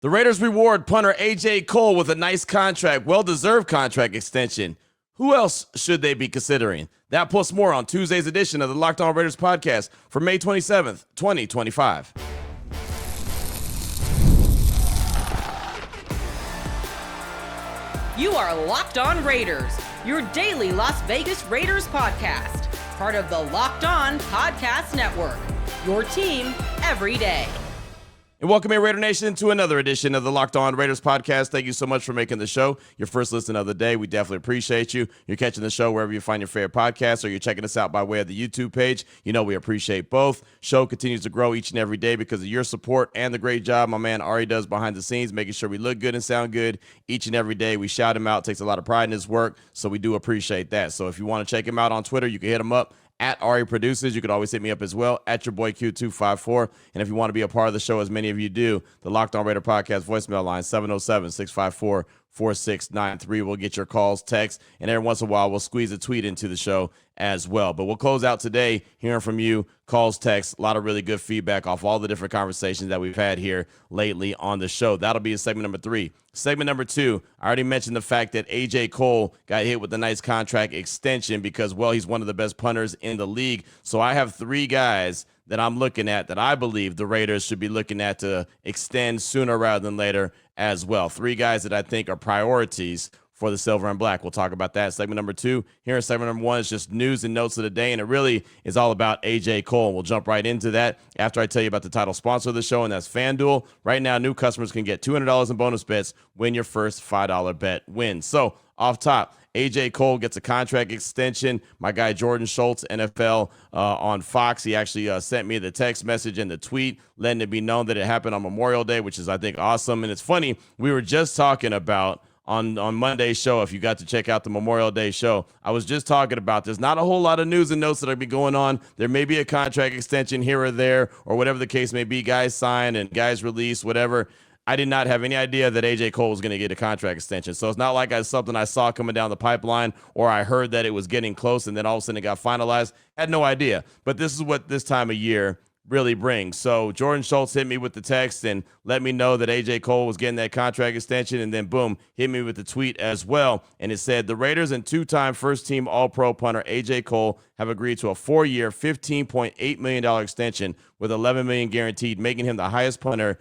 The Raiders reward punter A.J. Cole with a nice contract, well-deserved contract extension. Who else should they be considering? That plus more on Tuesday's edition of the Locked On Raiders podcast for May 27th, 2025. You are Locked On Raiders, your daily Las Vegas Raiders podcast. Part of the Locked On Podcast Network, your team every day. And welcome in, Raider Nation, to another edition of the Locked On Raiders podcast. Thank you so much for making the show your first listen of the day. We definitely appreciate you. You're catching the show wherever you find your favorite podcast, or you're checking us out by way of the YouTube page. You know we appreciate both. Show continues to grow each and every day because of your support and the great job my man Ari does behind the scenes, making sure we look good and sound good each and every day. We shout him out. Takes a lot of pride in his work, so we do appreciate that. So if you want to check him out on Twitter, you can hit him up at Ari Produces. You could always hit me up as well at your boy Q254. And if you want to be a part of the show, as many of you do, the Locked On Raider podcast voicemail line 707-654-4693. We'll get your calls, texts, and every once in a while we'll squeeze a tweet into the show as well. But we'll close out today hearing from you, calls, texts, a lot of really good feedback off all the different conversations that we've had here lately on the show. That'll be in segment number 3. Segment number 2, I already mentioned the fact that A.J. Cole got hit with a nice contract extension because, well, he's one of the best punters in the league. So I have 3 guys that I'm looking at that I believe the Raiders should be looking at to extend sooner rather than later as well. 3 guys that I think are priorities for the Silver and Black. We'll talk about that. Segment number 2. Here in segment number 1 is just news and notes of the day, and it really is all about A.J. Cole. We'll jump right into that after I tell you about the title sponsor of the show, and that's FanDuel. Right now, new customers can get $200 in bonus bets when your first $5 bet wins. So, off top, A.J. Cole gets a contract extension. My guy Jordan Schultz, NFL on Fox, he actually sent me the text message and the tweet letting it be known that it happened on Memorial Day, which is, I think, awesome. And it's funny, we were just talking about on Monday's show, if you got to check out the Memorial Day show, I was just talking about there's not a whole lot of news and notes that are be going on. There may be a contract extension here or there, or whatever the case may be, guys sign and guys release, whatever. I did not have any idea that A.J. Cole was going to get a contract extension. So it's not like it's something I saw coming down the pipeline, or I heard that it was getting close and then all of a sudden it got finalized. I had no idea. But this is what this time of year really brings. So Jordan Schultz hit me with the text and let me know that A.J. Cole was getting that contract extension, and then boom, hit me with the tweet as well. And it said, the Raiders and 2-time first-team All-Pro punter A.J. Cole have agreed to a 4-year, $15.8 million extension with $11 million guaranteed, making him the highest paid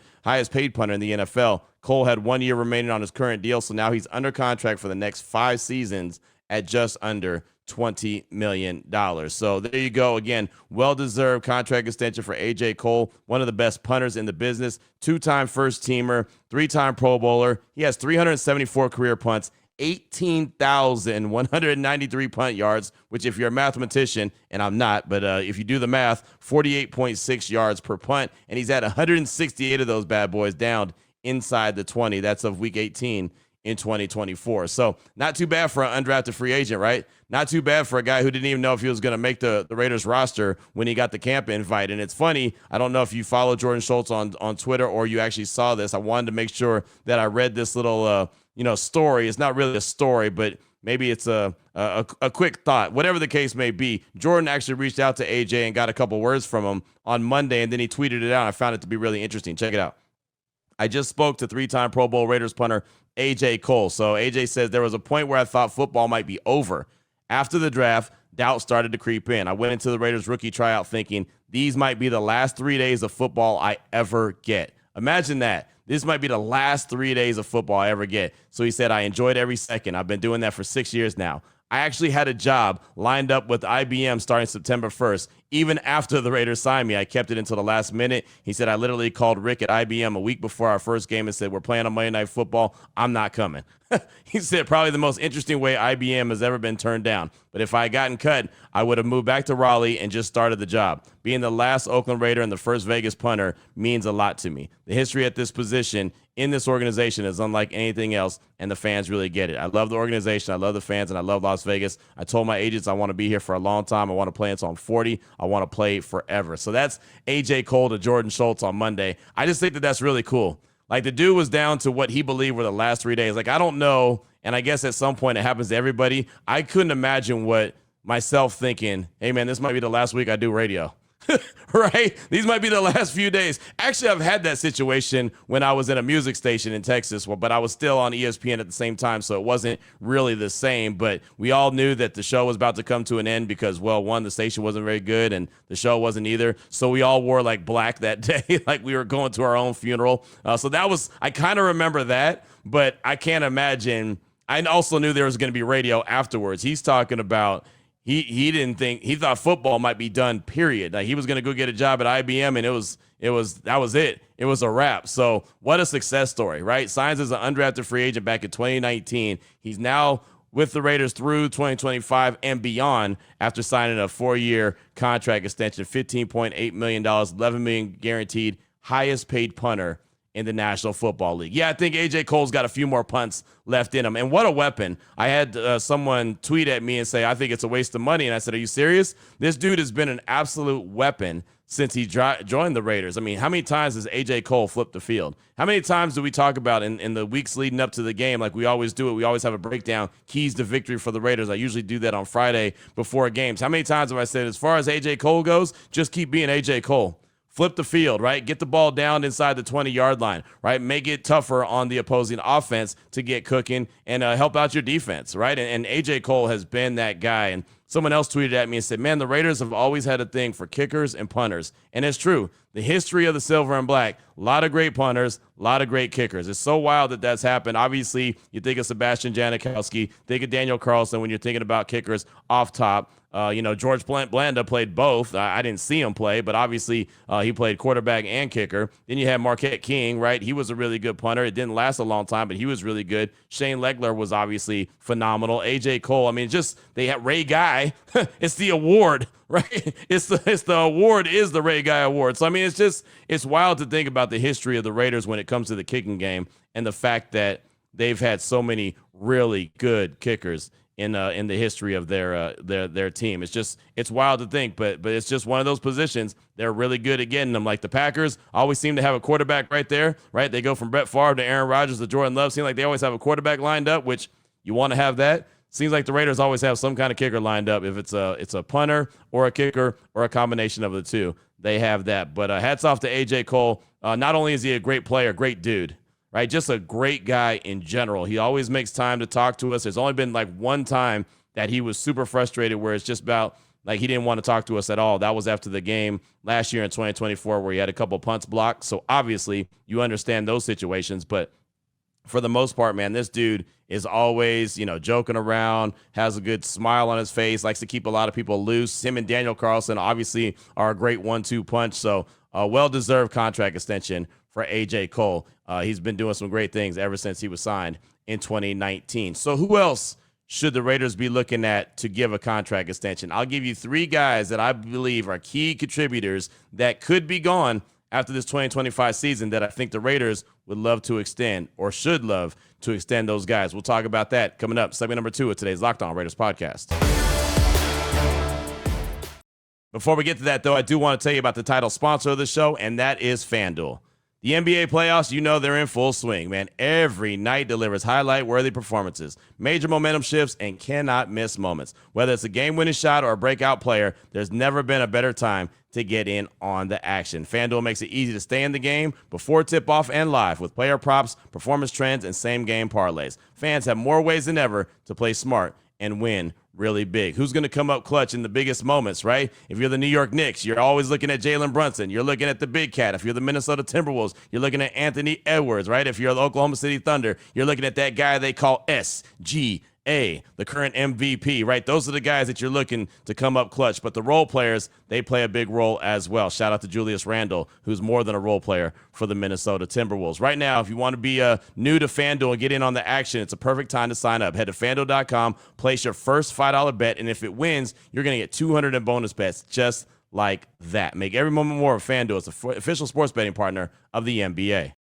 punter in the NFL. Cole had 1 year remaining on his current deal, so now he's under contract for the next 5 seasons at just under $20 million. So there you go. Again, well-deserved contract extension for A.J. Cole, one of the best punters in the business, 2-time first-teamer, 3-time Pro Bowler. He has 374 career punts, 18,193 punt yards, which if you're a mathematician, and I'm not, but if you do the math, 48.6 yards per punt, and he's had 168 of those bad boys down inside the 20. That's of week 18 in 2024. So not too bad for an undrafted free agent, right? Not too bad for a guy who didn't even know if he was going to make the Raiders roster when he got the camp invite. And it's funny, I don't know if you follow Jordan Schultz on Twitter or you actually saw this. I wanted to make sure that I read this little story. It's not really a story, but maybe it's a quick thought. Whatever the case may be, Jordan actually reached out to AJ and got a couple words from him on Monday, and then he tweeted it out. I found it to be really interesting. Check it out. I just spoke to 3-time Pro Bowl Raiders punter A.J. Cole. So A.J. says, there was a point where I thought football might be over. After the draft, doubt started to creep in. I went into the Raiders rookie tryout thinking these might be the last 3 days of football I ever get. Imagine that. This might be the last 3 days of football I ever get. So he said, I enjoyed every second. I've been doing that for 6 years now. I actually had a job lined up with IBM starting September 1st. Even after the Raiders signed me, I kept it until the last minute. He said, I literally called Rick at IBM a week before our first game and said, we're playing on Monday Night Football. I'm not coming. He said, probably the most interesting way IBM has ever been turned down. But if I had gotten cut, I would have moved back to Raleigh and just started the job. Being the last Oakland Raider and the first Vegas punter means a lot to me. The history at this position in this organization is unlike anything else, and the fans really get it. I love the organization, I love the fans, and I love Las Vegas. I told my agents I want to be here for a long time. I want to play until I'm 40. I want to play forever. So that's A.J. Cole to Jordan Schultz on Monday. I just think that that's really cool. Like, the dude was down to what he believed were the last 3 days. Like, I don't know, and I guess at some point it happens to everybody. I couldn't imagine what myself thinking, hey, man, this might be the last week I do radio. Right? These might be the last few days. Actually, I've had that situation when I was at a music station in Texas, but I was still on ESPN at the same time, so it wasn't really the same. But we all knew that the show was about to come to an end because, well, one, the station wasn't very good and the show wasn't either. So we all wore like black that day, like we were going to our own funeral. So that was, I kind of remember that, but I can't imagine. I also knew there was going to be radio afterwards. He's talking about he didn't think, he thought football might be done, period. Like he was going to go get a job at IBM and that was it. It was a wrap. So what a success story, right? Signs as an undrafted free agent back in 2019. He's now with the Raiders through 2025 and beyond after signing a 4-year contract extension, $15.8 million, $11 million guaranteed, highest paid punter in the National Football League. Yeah, I think A.J. Cole's got a few more punts left in him. And what a weapon. I had someone tweet at me and say, I think it's a waste of money. And I said, are you serious? This dude has been an absolute weapon since he joined the Raiders. I mean, how many times has A.J. Cole flipped the field? How many times do we talk about in the weeks leading up to the game, like we always do it? We always have a breakdown, keys to victory for the Raiders. I usually do that on Friday before games. How many times have I said, as far as A.J. Cole goes, just keep being A.J. Cole. Flip the field, right? Get the ball down inside the 20-yard line, right? Make it tougher on the opposing offense to get cooking and help out your defense, right? And A.J. Cole has been that guy. And someone else tweeted at me and said, man, the Raiders have always had a thing for kickers and punters. And it's true. The history of the silver and black, a lot of great punters, a lot of great kickers. It's so wild that that's happened. Obviously, you think of Sebastian Janikowski, think of Daniel Carlson when you're thinking about kickers off top. George Blanda played both. I didn't see him play, but obviously he played quarterback and kicker. Then you had Marquette King, right? He was a really good punter. It didn't last a long time, but he was really good. Shane Legler was obviously phenomenal. A.J. Cole, I mean, they had Ray Guy. It's the award, right? It's the award is the Ray Guy Award. So, I mean, it's wild to think about the history of the Raiders when it comes to the kicking game and the fact that they've had so many really good kickers in the history of their team. It's wild to think, but it's just one of those positions. They're really good at getting them. Like the Packers always seem to have a quarterback right there, right? They go from Brett Favre to Aaron Rodgers to Jordan Love. Seems like they always have a quarterback lined up, which you want to have that. Seems like the Raiders always have some kind of kicker lined up. If it's a punter or a kicker or a combination of the two, they have that. But hats off to A.J. Cole. Not only is he a great player, great dude, right? Just a great guy in general. He always makes time to talk to us. There's only been like one time that he was super frustrated where it's just about like he didn't want to talk to us at all. That was after the game last year in 2024 where he had a couple punts blocked. So obviously you understand those situations, but for the most part, man, this dude is always, joking around, has a good smile on his face, likes to keep a lot of people loose. Him and Daniel Carlson obviously are a great 1-2 punch. So a well-deserved contract extension for A.J. Cole. He's been doing some great things ever since he was signed in 2019. So who else should the Raiders be looking at to give a contract extension? I'll give you 3 guys that I believe are key contributors that could be gone after this 2025 season that I think the Raiders would love to extend or should love to extend those guys. We'll talk about that coming up. Segment number 2 of today's Locked On Raiders podcast. Before we get to that, though, I do want to tell you about the title sponsor of the show, and that is FanDuel. The NBA playoffs, they're in full swing, man. Every night delivers highlight-worthy performances, major momentum shifts, and cannot miss moments. Whether it's a game-winning shot or a breakout player, there's never been a better time to get in on the action. FanDuel makes it easy to stay in the game before tip-off and live with player props, performance trends, and same-game parlays. Fans have more ways than ever to play smart and win really big. Who's going to come up clutch in the biggest moments, right? If you're the New York Knicks, you're always looking at Jalen Brunson. You're looking at the Big Cat. If you're the Minnesota Timberwolves, you're looking at Anthony Edwards, right? If you're the Oklahoma City Thunder, you're looking at that guy they call SGA, the current MVP, right? Those are the guys that you're looking to come up clutch. But the role players, they play a big role as well. Shout out to Julius Randle, who's more than a role player for the Minnesota Timberwolves. Right now, if you want to be new to FanDuel and get in on the action, it's a perfect time to sign up. Head to FanDuel.com, place your first $5 bet, and if it wins, you're going to get 200 in bonus bets just like that. Make every moment more of FanDuel. It's the official sports betting partner of the NBA.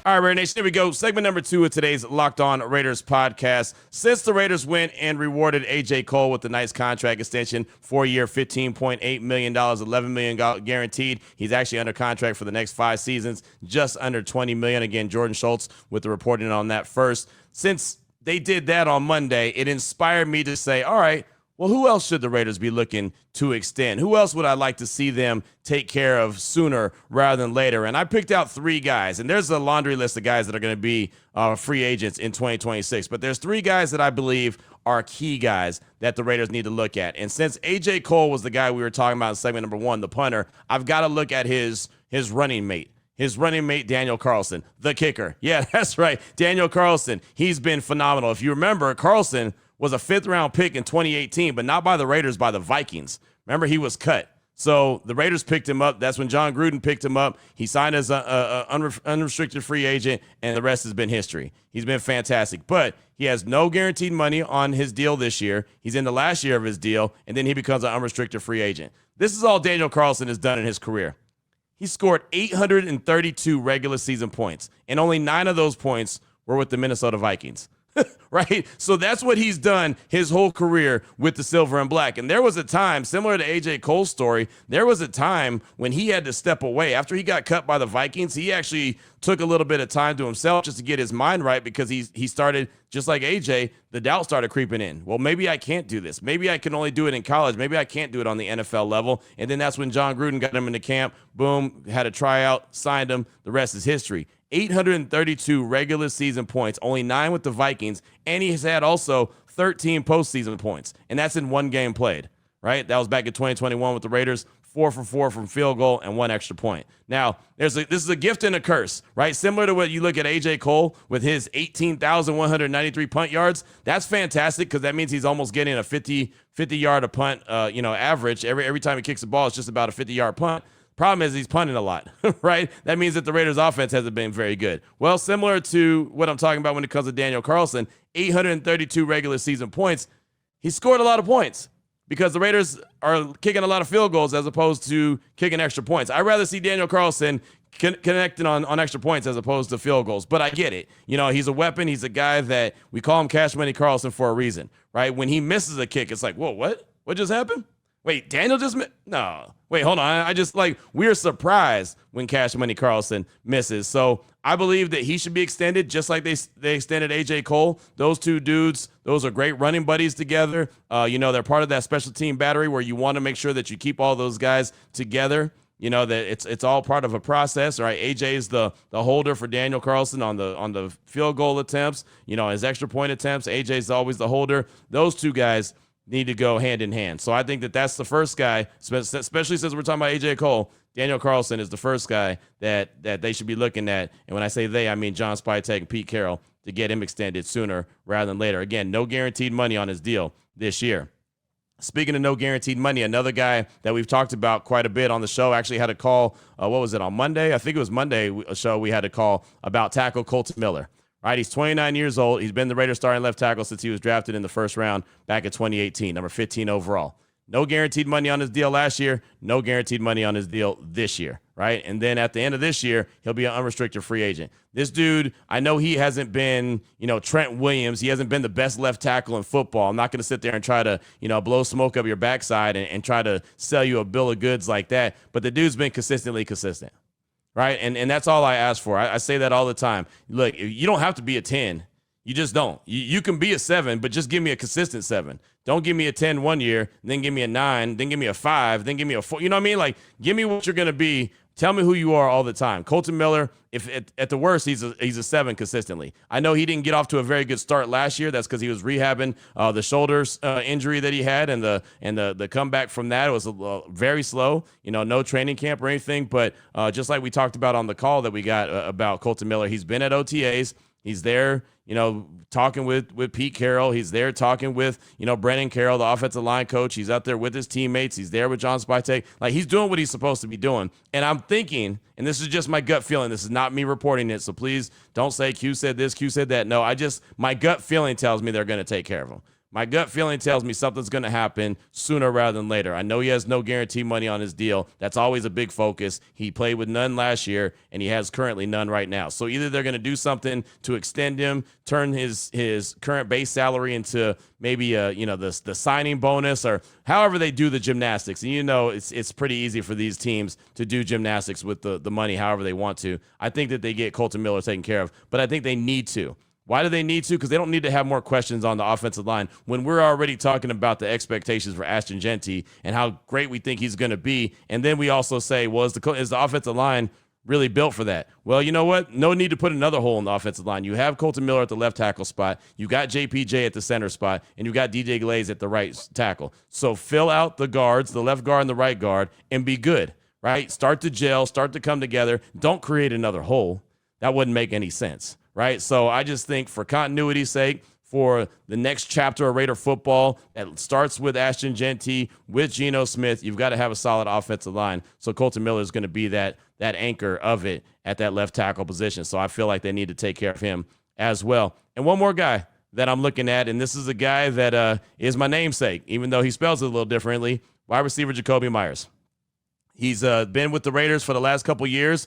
All right, Raider Nation, here we go. Segment number 2 of today's Locked On Raiders podcast. Since the Raiders went and rewarded A.J. Cole with a nice contract extension, 4-year, $15.8 million, $11 million guaranteed. He's actually under contract for the next 5 seasons, just under $20 million. Again, Jordan Schultz with the reporting on that first. Since they did that on Monday, it inspired me to say, all right, well, who else should the Raiders be looking to extend? Who else would I like to see them take care of sooner rather than later? And I picked out 3 guys, and there's a laundry list of guys that are going to be free agents in 2026. But there's 3 guys that I believe are key guys that the Raiders need to look at. And since A.J. Cole was the guy we were talking about in segment number 1, the punter, I've got to look at his running mate. His running mate, Daniel Carlson, the kicker. Yeah, that's right. Daniel Carlson. He's been phenomenal. If you remember, Carlson was a 5th-round pick in 2018, but not by the Raiders, by the Vikings. Remember, he was cut. So the Raiders picked him up. That's when John Gruden picked him up. He signed as an unrestricted free agent, and the rest has been history. He's been fantastic. But he has no guaranteed money on his deal this year. He's in the last year of his deal, and then he becomes an unrestricted free agent. This is all Daniel Carlson has done in his career. He scored 832 regular season points, and only 9 of those points were with the Minnesota Vikings. Right? So that's what he's done his whole career with the silver and black. And there was a time, similar to A.J. Cole's story, there was a time when he had to step away. After he got cut by the Vikings, he actually took a little bit of time to himself just to get his mind right, because he started, just like A.J., the doubt started creeping in. Well, maybe I can't do this. Maybe I can only do it in college. Maybe I can't do it on the NFL level. And then that's when John Gruden got him into camp. Boom, had a tryout, signed him. The rest is history. 832 regular season points, only 9 with the Vikings, and he has had also 13 postseason points, and that's in 1 game played, right? That was back in 2021 with the Raiders, 4 for 4 from field goal and 1 extra point. Now, this is a gift and a curse, right? Similar to what you look at A.J. Cole with his 18,193 punt yards. That's fantastic, because that means he's almost getting a 50-yard a punt, average. Every time he kicks the ball, it's just about a 50-yard punt. Problem is he's punting a lot, right? That means that the Raiders' offense hasn't been very good. Well, similar to what I'm talking about when it comes to Daniel Carlson, 832 regular season points. He scored a lot of points because the Raiders are kicking a lot of field goals as opposed to kicking extra points. I'd rather see Daniel Carlson connecting on extra points as opposed to field goals. But I get it. He's a weapon. He's a guy that we call him Cash Money Carlson for a reason, right? When he misses a kick, it's like, whoa, what? What just happened? Wait, Daniel just no. Wait, hold on. We're surprised when Cash Money Carlson misses. So I believe that he should be extended just like they extended A.J. Cole. Those 2 dudes, those are great running buddies together. They're part of that special team battery where you want to make sure that you keep all those guys together. That it's all part of a process, right? A.J. is the holder for Daniel Carlson on the field goal attempts, his extra point attempts. A.J. is always the holder. Those 2 guys need to go hand in hand. So I think that that's the first guy, especially since we're talking about A.J. Cole. Daniel Carlson is the first guy that they should be looking at. And when I say they, I mean John Spytek and Pete Carroll, to get him extended sooner rather than later. Again, no guaranteed money on his deal this year. Speaking of no guaranteed money, another guy that we've talked about quite a bit on the show actually had a call, on Monday? I think it was Monday, a show we had a call about tackle Colton Miller. Right, he's 29 years old. He's been the Raiders starting left tackle since he was drafted in the first round back in 2018, number 15 overall. No guaranteed money on his deal last year. No guaranteed money on his deal this year, right? And then at the end of this year, he'll be an unrestricted free agent. This dude, I know he hasn't been, Trent Williams. He hasn't been the best left tackle in football. I'm not going to sit there and try to, blow smoke up your backside and try to sell you a bill of goods like that. But the dude's been consistently consistent. Right. And that's all I ask for. I say that all the time. Look, you don't have to be a 10. You just don't. You can be a 7, but just give me a consistent 7. Don't give me a 10 one year, then give me a 9, then give me a 5, then give me a 4. You know what I mean? Like, give me what you're going to be. Tell me who you are all the time. Colton Miller, if at the worst, he's a 7 consistently. I know he didn't get off to a very good start last year. That's because he was rehabbing the shoulders injury that he had, and the comeback from that was very slow. No training camp or anything. But just like we talked about on the call that we got about Colton Miller, he's been at OTAs. He's there, talking with Pete Carroll. He's there talking with, Brennan Carroll, the offensive line coach. He's out there with his teammates. He's there with John Spytek. Like, he's doing what he's supposed to be doing. And I'm thinking, and this is just my gut feeling. This is not me reporting it. So please don't say Q said this, Q said that. No, my gut feeling tells me they're going to take care of him. My gut feeling tells me something's going to happen sooner rather than later. I know he has no guarantee money on his deal. That's always a big focus. He played with none last year, and he has currently none right now. So either they're going to do something to extend him, turn his current base salary into maybe the signing bonus, or however they do the gymnastics. And it's pretty easy for these teams to do gymnastics with the money however they want to. I think that they get Colton Miller taken care of, but I think they need to. Why do they need to? Because they don't need to have more questions on the offensive line when we're already talking about the expectations for Ashton Jeanty and how great we think he's going to be. And then we also say, well, is the offensive line really built for that? Well, you know what? No need to put another hole in the offensive line. You have Colton Miller at the left tackle spot. You got JPJ at the center spot, and you got DJ Glaze at the right tackle. So fill out the guards, the left guard and the right guard, and be good, right? Start to gel, start to come together. Don't create another hole. That wouldn't make any sense, right? So I just think for continuity's sake, for the next chapter of Raider football that starts with Ashton Jeanty, with Geno Smith, you've got to have a solid offensive line. So Colton Miller is going to be that anchor of it at that left tackle position. So I feel like they need to take care of him as well. And one more guy that I'm looking at, and this is a guy that is my namesake, even though he spells it a little differently, wide receiver Jakobi Meyers. He's been with the Raiders for the last couple years.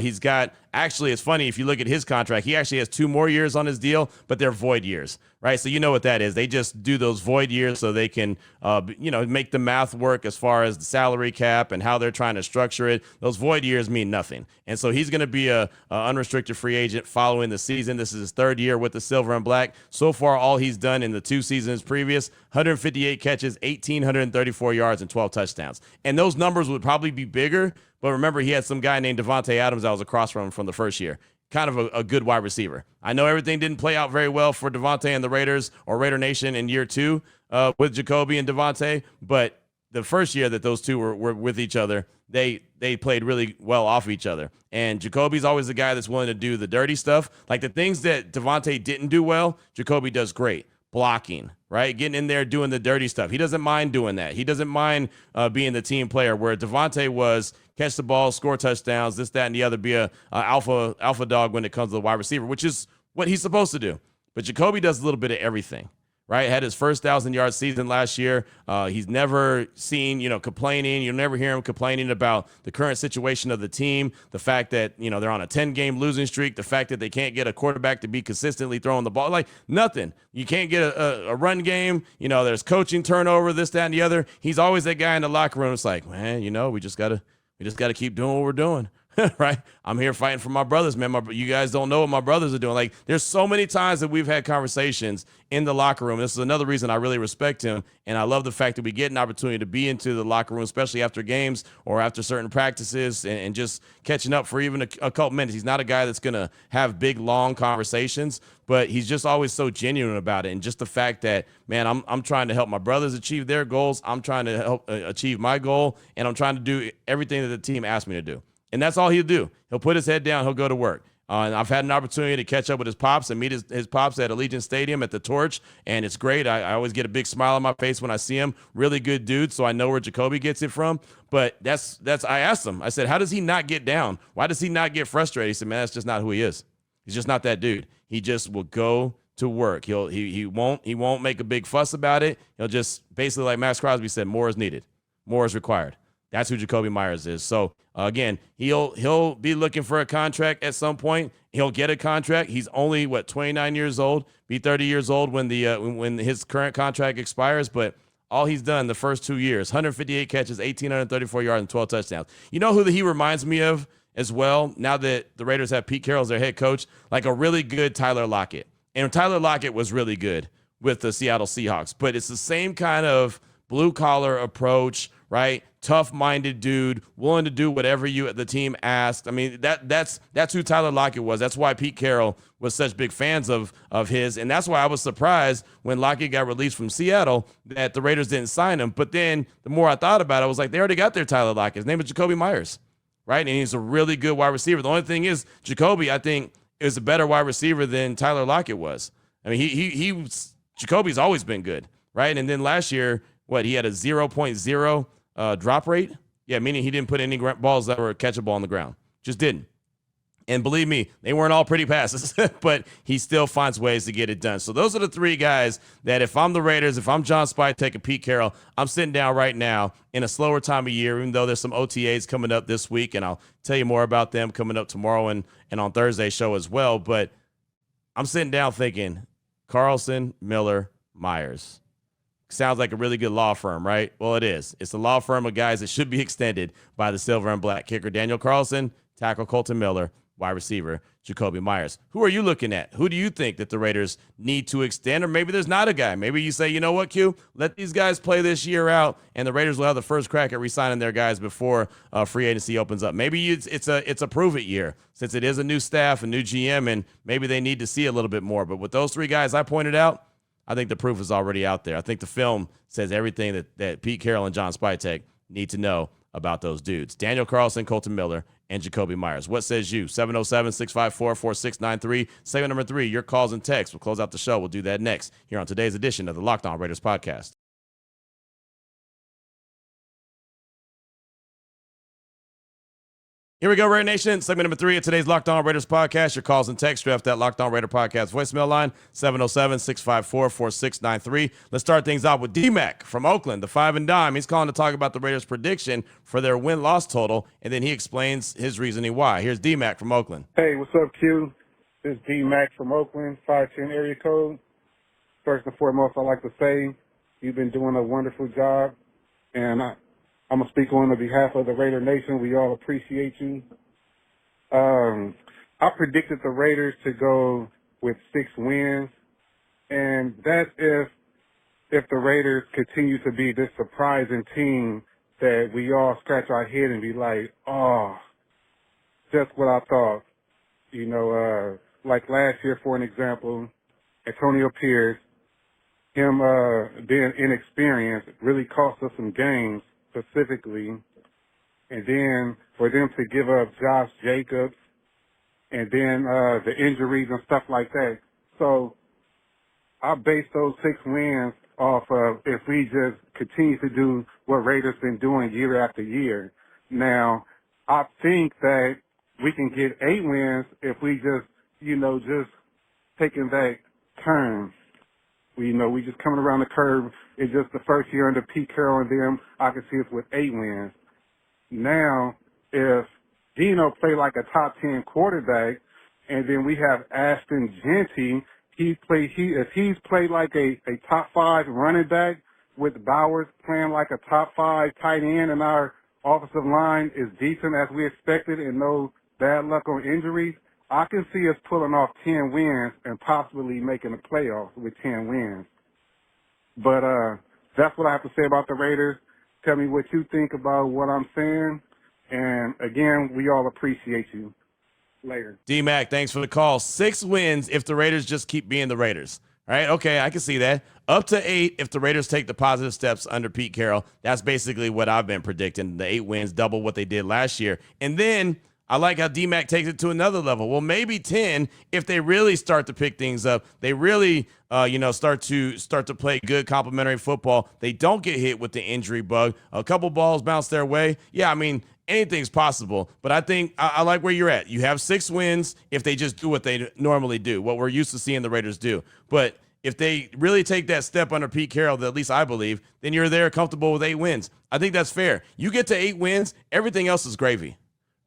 He's got, actually, it's funny, if you look at his contract, he actually has 2 more years on his deal, but they're void years, right? So you know what that is. They just do those void years so they can, make the math work as far as the salary cap and how they're trying to structure it. Those void years mean nothing. And so he's going to be a unrestricted free agent following the season. This is his 3rd year with the Silver and Black. So far, all he's done in the 2 seasons previous, 158 catches, 1,834 yards, and 12 touchdowns. And those numbers would probably be bigger, but remember, he had some guy named Devontae Adams that was across from the first year. Kind of a good wide receiver. I know everything didn't play out very well for Devontae and the Raiders or Raider Nation in year 2 with Jakobi and Devontae, but the first year that those two were with each other, they played really well off each other. And Jacoby's always the guy that's willing to do the dirty stuff. Like the things that Devontae didn't do well, Jakobi does great. Blocking, right? Getting in there, doing the dirty stuff. He doesn't mind doing that. He doesn't mind being the team player, where Devontae was catch the ball, score touchdowns, this, that, and the other, be a alpha dog when it comes to the wide receiver, which is what he's supposed to do. But Jakobi does a little bit of everything, right? Had his first 1,000-yard season last year. He's never seen, complaining. You'll never hear him complaining about the current situation of the team, the fact that, they're on a 10-game losing streak, the fact that they can't get a quarterback to be consistently throwing the ball. Like, nothing. You can't get a run game. There's coaching turnover, this, that, and the other. He's always that guy in the locker room. It's like, man, we just got to keep doing what we're doing. Right? I'm here fighting for my brothers, man. You guys don't know what my brothers are doing. Like, there's so many times that we've had conversations in the locker room. This is another reason I really respect him, and I love the fact that we get an opportunity to be into the locker room, especially after games or after certain practices, and just catching up for even a couple minutes. He's not a guy that's going to have big, long conversations, but he's just always so genuine about it. And just the fact that, man, I'm trying to help my brothers achieve their goals. I'm trying to help achieve my goal, and I'm trying to do everything that the team asked me to do. And that's all he'll do. He'll put his head down. He'll go to work. And I've had an opportunity to catch up with his pops and meet his pops at Allegiant Stadium at the Torch, and it's great. I always get a big smile on my face when I see him. Really good dude, so I know where Jakobi gets it from. But that's I asked him. I said, how does he not get down? Why does he not get frustrated? He said, man, that's just not who he is. He's just not that dude. He just will go to work. He won't make a big fuss about it. He'll just, basically, like Max Crosby said, more is needed. More is required. That's who Jakobi Meyers is. So, again, he'll be looking for a contract at some point. He'll get a contract. He's only, 29 years old, be 30 years old when when his current contract expires. But all he's done the first 2 years, 158 catches, 1,834 yards, and 12 touchdowns. You know who he reminds me of as well, now that the Raiders have Pete Carroll as their head coach? Like a really good Tyler Lockett. And Tyler Lockett was really good with the Seattle Seahawks. But it's the same kind of blue-collar approach, right? Tough-minded dude, willing to do whatever the team asked. I mean, that's who Tyler Lockett was. That's why Pete Carroll was such big fans of his, and that's why I was surprised when Lockett got released from Seattle that the Raiders didn't sign him. But then the more I thought about it, I was like, they already got their Tyler Lockett. His name is Jakobi Meyers, right? And he's a really good wide receiver. The only thing is, Jakobi, I think, is a better wide receiver than Tyler Lockett was. I mean, Jacoby's always been good, right? And then last year, he had a 0.0 drop rate? Yeah, meaning he didn't put any balls that were catchable on the ground. Just didn't. And believe me, they weren't all pretty passes, but he still finds ways to get it done. So those are the 3 guys that if I'm the Raiders, if I'm John Spytek and Pete Carroll, I'm sitting down right now in a slower time of year, even though there's some OTAs coming up this week, and I'll tell you more about them coming up tomorrow and on Thursday's show as well. But I'm sitting down thinking, Carlson, Miller, Meyers. Sounds like a really good law firm, right? Well, it is. It's a law firm of guys that should be extended by the Silver and Black. Kicker Daniel Carlson, tackle Colton Miller, wide receiver Jacoby Myers. Who are you looking at? Who do you think that the Raiders need to extend? Or maybe there's not a guy. Maybe you say, you know what, Q, let these guys play this year out, and the Raiders will have the first crack at re-signing their guys before free agency opens up. Maybe it's a prove-it year, since it is a new staff, a new GM, and maybe they need to see a little bit more. But with those three guys I pointed out, I think the proof is already out there. I think the film says everything that Pete Carroll and John Spytek need to know about those dudes. Daniel Carlson, Colton Miller, and Jacoby Myers. What says you? 707-654-4693. Segment number 3, your calls and texts. We'll close out the show. We'll do that next here on today's edition of the Locked On Raiders podcast. Here we go, Raider Nation. Segment number 3 of today's Locked On Raiders podcast. Your calls and text draft that Locked On Raider podcast voicemail line, 707-654-4693. Let's start things out with D-Mac from Oakland, the 5 and dime. He's calling to talk about the Raiders' prediction for their win-loss total, and then he explains his reasoning why. Here's D-Mac from Oakland. Hey, what's up, Q? This is D-Mac from Oakland, 510 area code. First and foremost, I'd like to say you've been doing a wonderful job, and I'm going to speak on behalf of the Raider Nation. We all appreciate you. I predicted the Raiders to go with 6 wins, and that's if the Raiders continue to be this surprising team that we all scratch our head and be like, oh, just what I thought. You know, like last year, for an example, Antonio Pierce, him being inexperienced, really cost us some games specifically. And then for them to give up Josh Jacobs and then the injuries and stuff like that. So I base those 6 wins off of if we just continue to do what Raiders been doing year after year. Now, I think that we can get 8 wins if we just taking that turn. We just coming around the curve. It's just the first year under Pete Carroll and them. I can see us with 8 wins. Now, if Dino play like a top 10 quarterback, and then we have Ashton Genty, if he's played like a top 5 running back with Bowers playing like a top 5 tight end, and our offensive line is decent as we expected and no bad luck on injuries, I can see us pulling off 10 wins and possibly making the playoffs with 10 wins. But that's what I have to say about the Raiders. Tell me what you think about what I'm saying. And, again, we all appreciate you. Later. D-Mac, thanks for the call. 6 wins if the Raiders just keep being the Raiders. All right, okay, I can see that. Up to 8 if the Raiders take the positive steps under Pete Carroll. That's basically what I've been predicting. The 8 wins, double what they did last year. And then I like how D-Mac takes it to another level. Well, maybe 10 if they really start to pick things up. They really, start to play good complementary football. They don't get hit with the injury bug. A couple balls bounce their way. Yeah, I mean, anything's possible. But I think I like where you're at. You have 6 wins if they just do what they normally do, what we're used to seeing the Raiders do. But if they really take that step under Pete Carroll, that at least I believe, then you're there comfortable with 8 wins. I think that's fair. You get to 8 wins, everything else is gravy.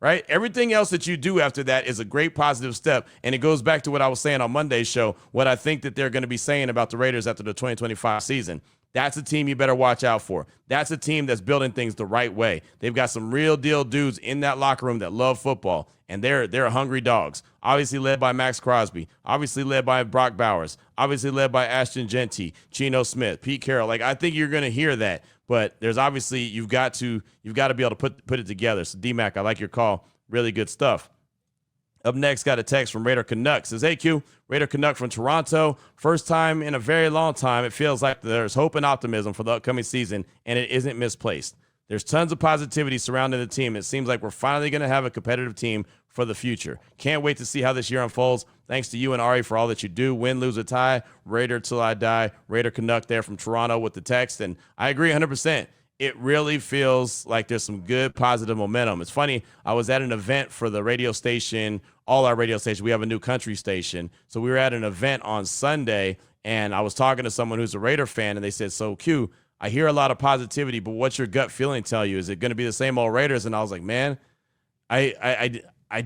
Right? Everything else that you do after that is a great positive step. And it goes back to what I was saying on Monday's show, what I think that they're going to be saying about the Raiders after the 2025 season. That's a team you better watch out for. That's a team that's building things the right way. They've got some real deal dudes in that locker room that love football, and they're hungry dogs. Obviously led by Max Crosby, obviously led by Brock Bowers, obviously led by Ashton Genty, Geno Smith, Pete Carroll. Like, I think you're going to hear that. But there's obviously you've got to be able to put it together. So D-Mac, I like your call. Really good stuff. Up next, got a text from Raider Canuck. Says, hey, Q, Raider Canuck from Toronto. First time in a very long time. It feels like there's hope and optimism for the upcoming season, and it isn't misplaced. There's tons of positivity surrounding the team. It seems like we're finally going to have a competitive team for the future. Can't wait to see how this year unfolds. Thanks to you and Ari for all that you do. Win, lose, or tie. Raider till I die. Raider Canuck there from Toronto with the text. And I agree 100%. It really feels like there's some good positive momentum. It's funny, I was at an event for the radio station, all our radio stations. We have a new country station. So we were at an event on Sunday, and I was talking to someone who's a Raider fan, and they said, so Q, I hear a lot of positivity, but what's your gut feeling tell you? Is it going to be the same old Raiders? And I was like, man, I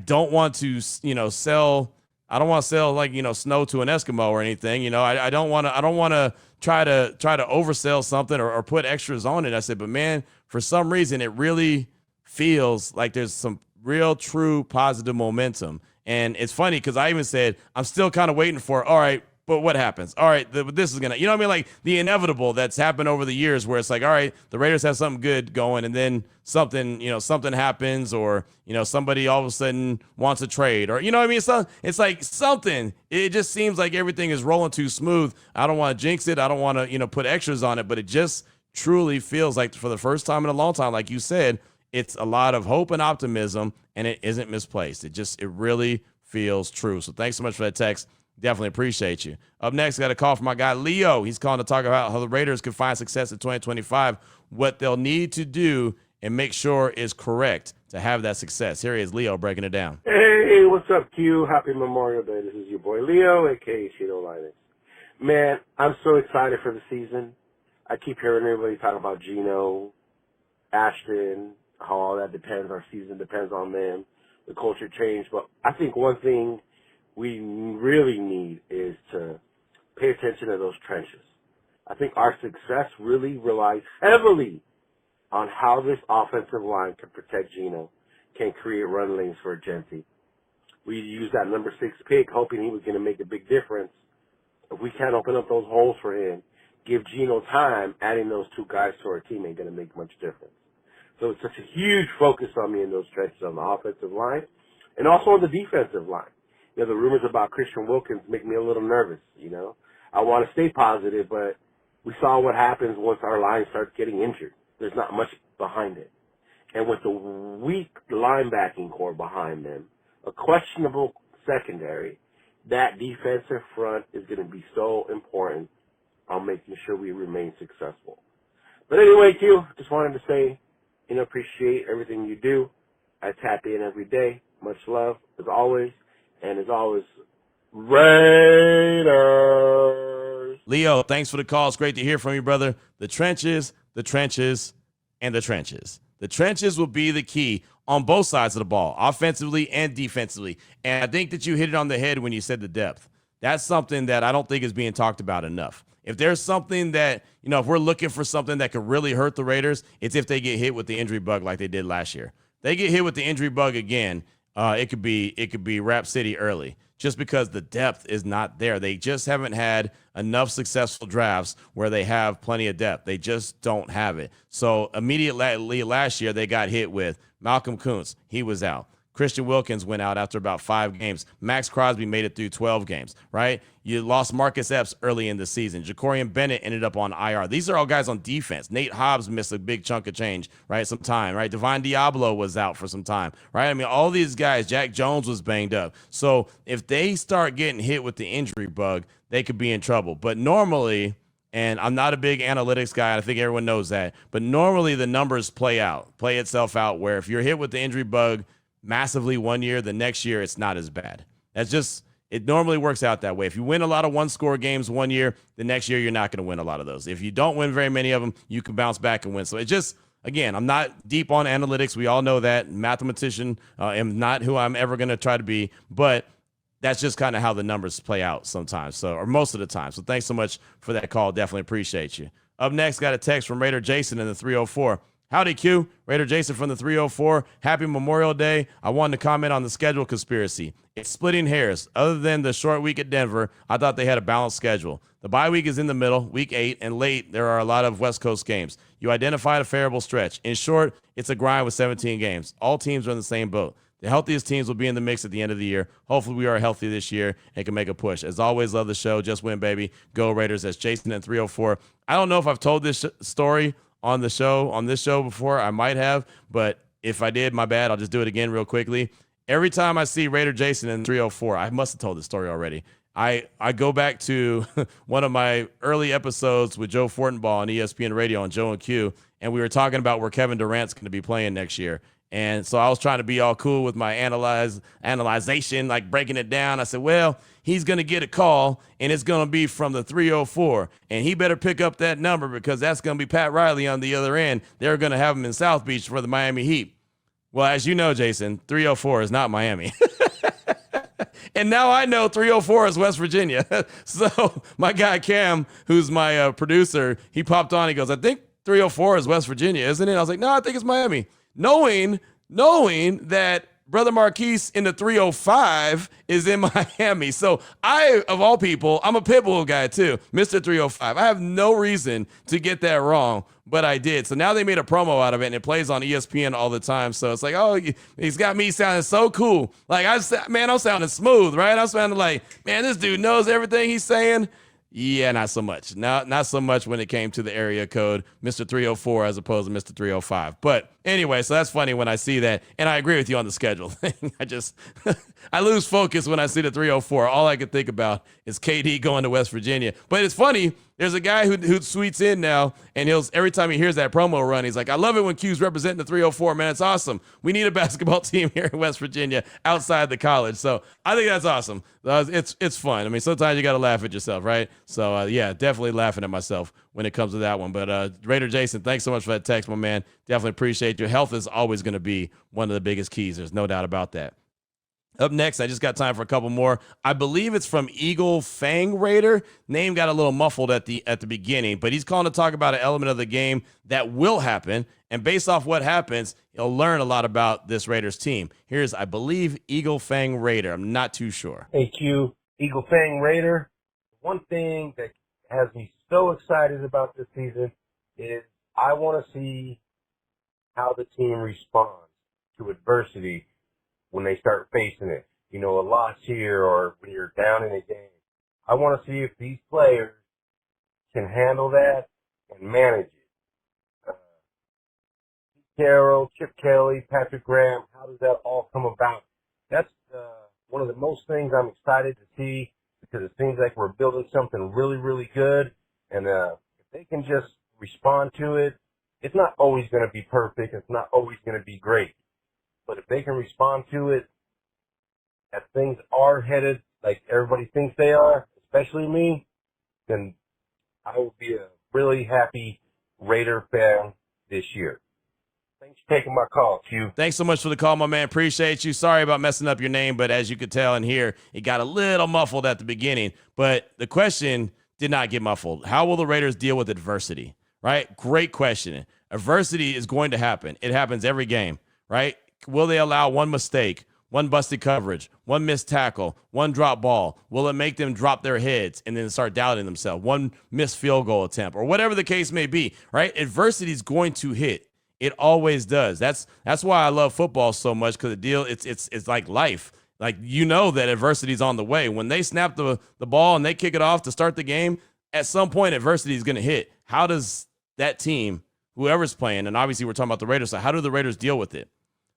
don't want to, sell. I don't want to sell like, snow to an Eskimo or anything. I don't want to try to oversell something or put extras on it. I said, but man, for some reason, it really feels like there's some real true positive momentum. And it's funny because I even said, I'm still kind of waiting for, all right, but what happens? All right, this is going to, you know what I mean? Like the inevitable that's happened over the years where it's like, all right, the Raiders have something good going and then something happens or, somebody all of a sudden wants a trade or, you know what I mean? It's like something. It just seems like everything is rolling too smooth. I don't want to jinx it. I don't want to, put extras on it, but it just truly feels like for the first time in a long time, like you said, it's a lot of hope and optimism and it isn't misplaced. It really feels true. So thanks so much for that text. Definitely appreciate you. Up next, I got a call from my guy, Leo. He's calling to talk about how the Raiders can find success in 2025, what they'll need to do and make sure is correct to have that success. Here he is, Leo, breaking it down. Hey, what's up, Q? Happy Memorial Day. This is your boy, Leo, a.k.a. Cheeto Linus. Man, I'm so excited for the season. I keep hearing everybody talk about Geno, Ashton, how all that depends. Our season depends on them, the culture change. But I think one thing we really need is to pay attention to those trenches. I think our success really relies heavily on how this offensive line can protect Geno, can create run lanes for Genti. We used that number 6 pick hoping he was going to make a big difference. If we can't open up those holes for him, give Geno time, adding those 2 guys to our team ain't going to make much difference. So it's such a huge focus on me in those trenches on the offensive line and also on the defensive line. The rumors about Christian Wilkins make me a little nervous, I want to stay positive, but we saw what happens once our line starts getting injured. There's not much behind it. And with the weak linebacking core behind them, a questionable secondary, that defensive front is going to be so important on making sure we remain successful. But anyway, Q, just wanted to say, appreciate everything you do. I tap in every day. Much love, as always. And as always, Raiders. Leo, thanks for the call. It's great to hear from you, brother. The trenches, and the trenches. The trenches will be the key on both sides of the ball, offensively and defensively. And I think that you hit it on the head when you said the depth. That's something that I don't think is being talked about enough. If there's something that, if we're looking for something that could really hurt the Raiders, it's if they get hit with the injury bug like they did last year. They get hit with the injury bug again, it could be Rap City early just because the depth is not there. They just haven't had enough successful drafts where they have plenty of depth. They just don't have it. So immediately last year, they got hit with Malcolm Kuntz. He was out. Christian Wilkins went out after about 5 games. Max Crosby made it through 12 games, right? You lost Marcus Epps early in the season. Jacorian Bennett ended up on IR. These are all guys on defense. Nate Hobbs missed a big chunk of change, right? Some time, right? Divine Diablo was out for some time, right? I mean, all these guys, Jack Jones was banged up. So if they start getting hit with the injury bug, they could be in trouble. But normally, and I'm not a big analytics guy, I think everyone knows that, but normally the numbers play itself out where if you're hit with the injury bug massively one year, the next year it's not as bad. It normally works out that way. If you win a lot of one-score games one year, the next year you're not going to win a lot of those. If you don't win very many of them, you can bounce back and win. So it just, again, I'm not deep on analytics. We all know that. Mathematician, am not who I'm ever going to try to be, but that's just kind of how the numbers play out sometimes, or most of the time. So thanks so much for that call. Definitely appreciate you. Up next, got a text from Raider Jason in the 304. Howdy, Q. Raider Jason from the 304. Happy Memorial Day. I wanted to comment on the schedule conspiracy. It's splitting hairs. Other than the short week at Denver, I thought they had a balanced schedule. The bye week is in the middle, week 8, and late, there are a lot of West Coast games. You identified a favorable stretch. In short, it's a grind with 17 games. All teams are in the same boat. The healthiest teams will be in the mix at the end of the year. Hopefully we are healthy this year and can make a push. As always, love the show. Just win, baby. Go Raiders. That's Jason in 304. I don't know if I've told this story on this show before. I might have, but if I did, my bad. I'll just do it again real quickly. Every time I see Raider Jason in 304, I must have told this story already. I go back to one of my early episodes with Joe Fortenbaugh on ESPN Radio on Joe and Q, and we were talking about where Kevin Durant's going to be playing next year. And so I was trying to be all cool with my analyzation, like breaking it down. I said, well, he's going to get a call, and it's going to be from the 304. And he better pick up that number because that's going to be Pat Riley on the other end. They're going to have him in South Beach for the Miami Heat. Well, as you know, Jason, 304 is not Miami. And now I know 304 is West Virginia. So my guy Cam, who's my producer, he popped on. He goes, I think 304 is West Virginia, isn't it? I was like, no, I think it's Miami. Knowing that Brother Marquise in the 305 is in Miami. So I, of all people, I'm a Pitbull guy too, Mr. 305. I have no reason to get that wrong, but I did. So now they made a promo out of it, and it plays on ESPN all the time. So it's like, oh, he's got me sounding so cool. Like, I'm sounding smooth, right? I'm sounding like, man, this dude knows everything he's saying. Yeah, not so much. Not so much when it came to the area code, Mr. 304 as opposed to Mr. 305. But anyway, so that's funny when I see that. And I agree with you on the schedule thing. I lose focus when I see the 304. All I can think about is KD going to West Virginia. But it's funny. There's a guy who tweets in now, and every time he hears that promo run, he's like, I love it when Q's representing the 304, man. It's awesome. We need a basketball team here in West Virginia outside the college. So I think that's awesome. It's fun. I mean, sometimes you got to laugh at yourself, right? So, yeah, definitely laughing at myself when it comes to that one. But Raider Jason, thanks so much for that text, my man. Definitely appreciate you. Health is always going to be one of the biggest keys. There's no doubt about that. Up next, I just got time for a couple more. I believe it's from Eagle Fang Raider. Name got a little muffled at the beginning, but he's calling to talk about an element of the game that will happen. And based off what happens, he'll learn a lot about this Raiders team. Here's, I believe, Eagle Fang Raider. I'm not too sure. Hey, Q, Eagle Fang Raider. One thing that has me so excited about this season is I want to see how the team responds to adversity when they start facing it. You know, a loss here or when you're down in a game. I want to see if these players can handle that and manage it. Carroll, Chip Kelly, Patrick Graham, how does that all come about? That's one of the most things I'm excited to see because it seems like we're building something really, really good. And if they can just respond to it, it's not always going to be perfect. It's not always going to be great. But if they can respond to it, as things are headed like everybody thinks they are, especially me, then I will be a really happy Raider fan this year. Thanks for taking my call, Q. Thanks so much for the call, my man. Appreciate you. Sorry about messing up your name, but as you could tell and hear, it got a little muffled at the beginning. But the question did not get muffled. How will the Raiders deal with adversity? Right? Great question. Adversity is going to happen. It happens every game, right? Will they allow one mistake, one busted coverage, one missed tackle, one drop ball? Will it make them drop their heads and then start doubting themselves? One missed field goal attempt or whatever the case may be, right? Adversity is going to hit. It always does. That's why I love football so much because it's like life. Like, you know that adversity is on the way. When they snap the ball and they kick it off to start the game, at some point adversity is going to hit. How does that team, whoever's playing, and obviously we're talking about the Raiders, so how do the Raiders deal with it?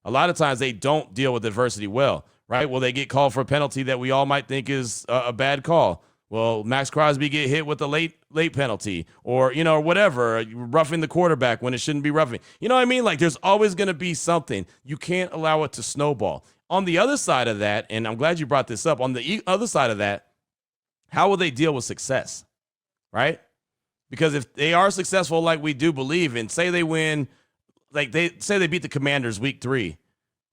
A lot of times they don't deal with adversity well, right? Will they get called for a penalty that we all might think is a bad call? Will Max Crosby get hit with a late penalty or, or whatever, roughing the quarterback when it shouldn't be roughing? You know what I mean? Like, there's always going to be something. You can't allow it to snowball. On the other side of that, and I'm glad you brought this up, on the other side of that, how will they deal with success, right? Because if they are successful like we do believe, and say they win, like they beat the Commanders week 3,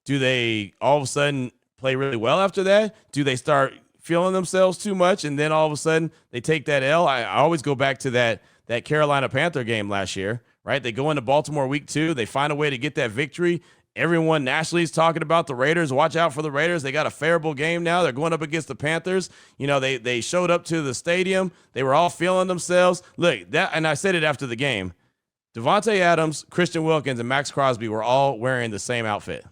do they all of a sudden play really well after that? Do they start feeling themselves too much and then all of a sudden they take that L? I always go back to that Carolina Panther game last year, right? They go into Baltimore week 2. They find a way to get that victory. Everyone nationally is talking about the Raiders. Watch out for the Raiders. They got a favorable game now. They're going up against the Panthers. They showed up to the stadium. They were all feeling themselves. Look, and I said it after the game. Devontae Adams, Christian Wilkins, and Max Crosby were all wearing the same outfit.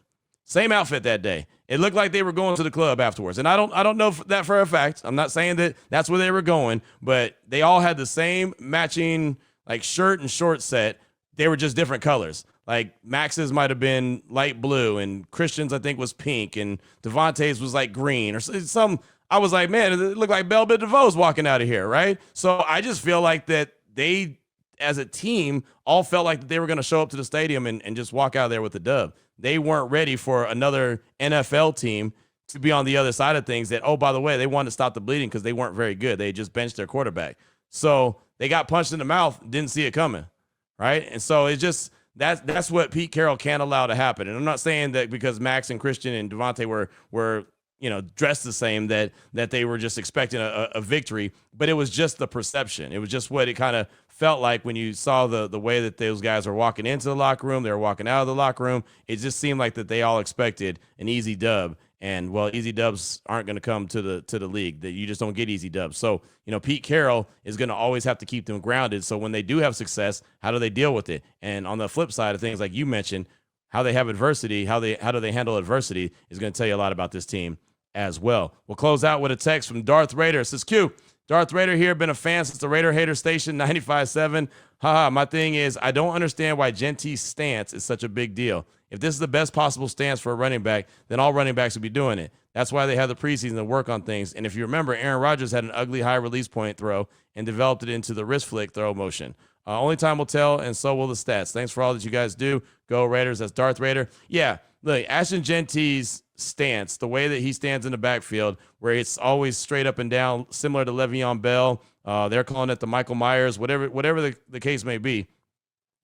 Same outfit that day. It looked like they were going to the club afterwards. And I don't know that for a fact. I'm not saying that that's where they were going, but they all had the same matching like shirt and short set. They were just different colors. Like Max's might have been light blue and Christian's I think was pink and Devontae's was like green or some. I was like, man, it looked like Bell Biv DeVoe's walking out of here, right? So I just feel like that they, as a team, all felt like they were going to show up to the stadium and just walk out of there with the dub. They weren't ready for another NFL team to be on the other side of things that, oh, by the way, they wanted to stop the bleeding because they weren't very good. They just benched their quarterback. So they got punched in the mouth, didn't see it coming, right? And so it's just that's what Pete Carroll can't allow to happen. And I'm not saying that because Max and Christian and Devontae were dressed the same, that they were just expecting a victory, but it was just the perception. It was just what it kind of felt like when you saw the way that those guys were walking into the locker room, they were walking out of the locker room. It just seemed like that they all expected an easy dub. And well, easy dubs aren't going to come to the league. That you just don't get easy dubs. So, Pete Carroll is going to always have to keep them grounded. So when they do have success, how do they deal with it? And on the flip side of things, like you mentioned, how they have adversity, how do they handle adversity is going to tell you a lot about this team as well. We'll close out with a text from Darth Raider. It says, Q, Darth Raider here, been a fan since the Raider Hater Station 95.7. Haha, my thing is, I don't understand why Genty's stance is such a big deal. If this is the best possible stance for a running back, then all running backs would be doing it. That's why they have the preseason to work on things. And if you remember, Aaron Rodgers had an ugly high release point throw and developed it into the wrist flick throw motion. Only time will tell, and so will the stats. Thanks for all that you guys do. Go Raiders. That's Darth Raider. Yeah, look, Ashton Genty's stance, the way that he stands in the backfield, where it's always straight up and down, similar to Le'Veon Bell. They're calling it the Michael Myers, whatever the case may be.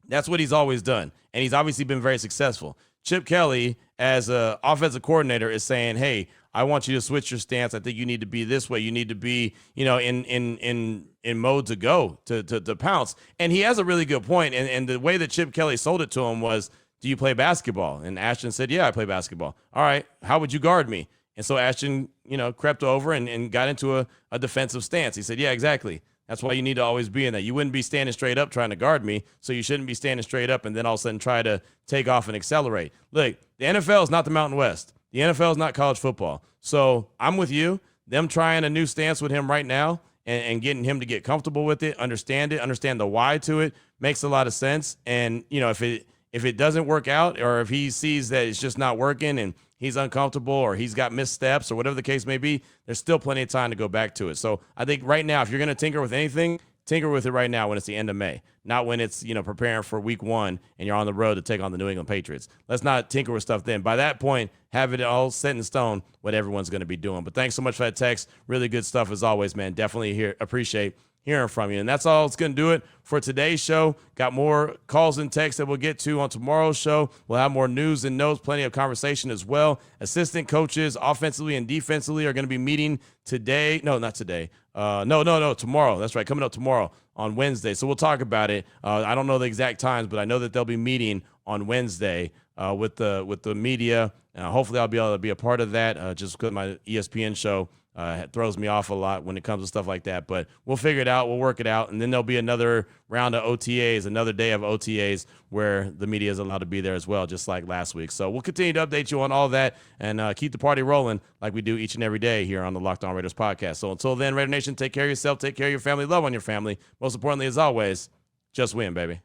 That's what he's always done, and he's obviously been very successful. Chip Kelly, as an offensive coordinator, is saying, hey, I want you to switch your stance. I think you need to be this way. You need to be, in mode to go, to pounce. And he has a really good point. And the way that Chip Kelly sold it to him was, do you play basketball? And Ashton said, yeah, I play basketball. All right, how would you guard me? And so Ashton, crept over and got into a defensive stance. He said, yeah, exactly. That's why you need to always be in that. You wouldn't be standing straight up trying to guard me, so you shouldn't be standing straight up and then all of a sudden try to take off and accelerate. Look, the NFL is not the Mountain West. The NFL is not college football. So I'm with you. Them trying a new stance with him right now and getting him to get comfortable with it, understand the why to it, makes a lot of sense. And, if it doesn't work out, or if he sees that it's just not working and he's uncomfortable or he's got missteps or whatever the case may be, there's still plenty of time to go back to it. So I think right now, if you're going to tinker with anything, tinker with it right now when it's the end of May, not when it's, preparing for week 1 and you're on the road to take on the New England Patriots. Let's not tinker with stuff then. By that point, have it all set in stone what everyone's going to be doing. But thanks so much for that text. Really good stuff as always, man. Definitely appreciate hearing from you. And that's all it's going to do it for today's show. Got more calls and texts that we'll get to on tomorrow's show. We'll have more news and notes, plenty of conversation as well. Assistant coaches, offensively and defensively, are going to be meeting today. No, not today. Tomorrow. That's right. Coming up tomorrow on Wednesday. So we'll talk about it. I don't know the exact times, but I know that they'll be meeting on Wednesday with the media. Hopefully I'll be able to be a part of that just because my ESPN show throws me off a lot when it comes to stuff like that, but we'll figure it out. We'll work it out. And then there'll be another round of OTAs, another day of OTAs where the media is allowed to be there as well, just like last week. So we'll continue to update you on all that and keep the party rolling like we do each and every day here on the Locked On Raiders podcast. So until then, Raider Nation, take care of yourself, take care of your family, love on your family. Most importantly, as always, just win, baby.